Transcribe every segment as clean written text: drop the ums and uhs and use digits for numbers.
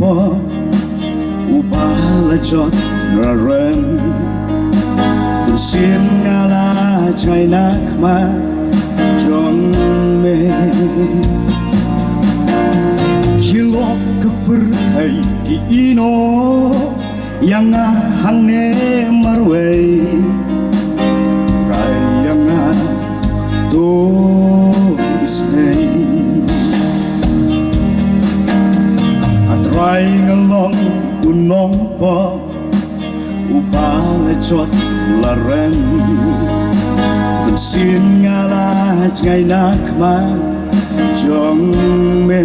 po ubah lajot raren bersin ngala chai nak ma jong me kilok kepertai ki ino yang hang ne marway yang do isnay atray ngalong unong po ubala chot laren bensin ngala ngay nakma jong me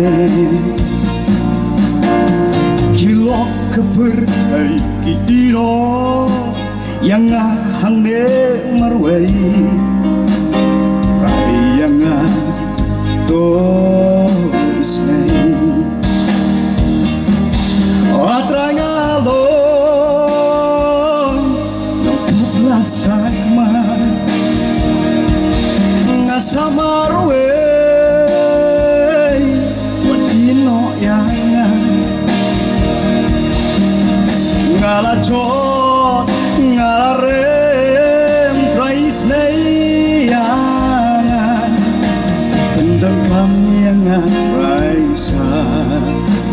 kilok kepertai ki ino yang hang ne marway yang to isnay atranga lo no plasak ma ngasamarwe wadino yang ngalajot ngalarem traisnay dan kami yang raisa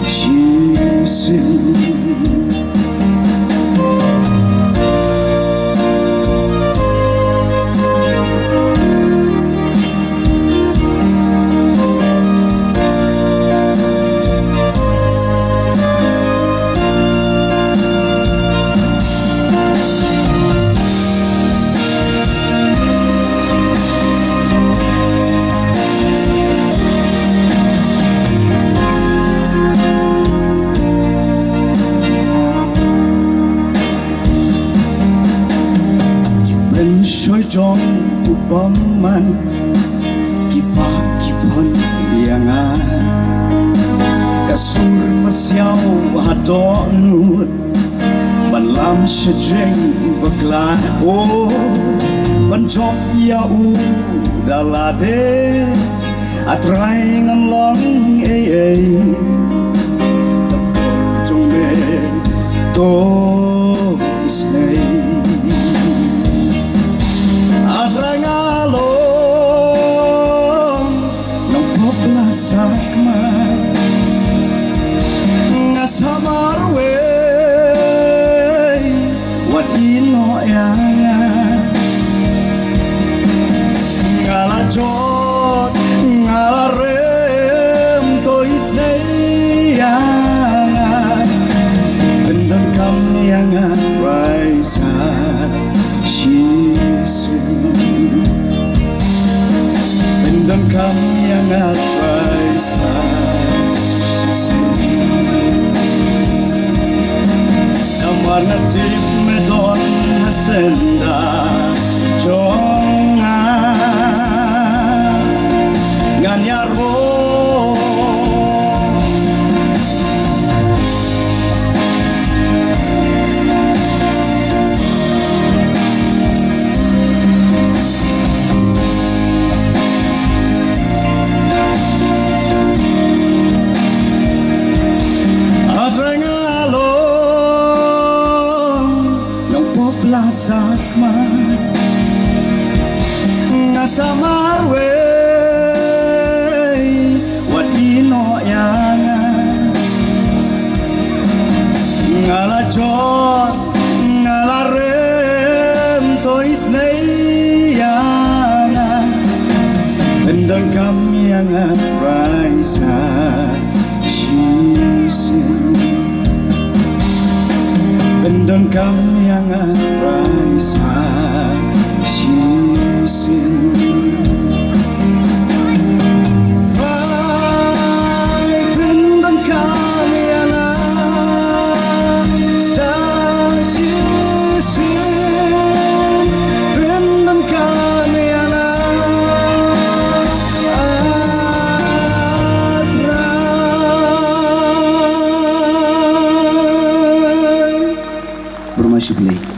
sisin Shoy jong upaman kipak kipon yang kasur masyau hadok nut malam sejeng beklah penjok yau dalade atrai ngamlong jong me to isnay sakma ngasamarwe wadino yang ngalajot ngalarem to isnay yang bendon kam yang raisa sisin bendon kam yang raisa namar natip medon hasenda jonga nganyarwo sakma ngasamarwe wadino yang ngalajot ngalarem to isnay yang bendon kami yang raisa sisin bendon kami yang raisa sisin bendon kami yang sisin bendon kami yang bermasyuk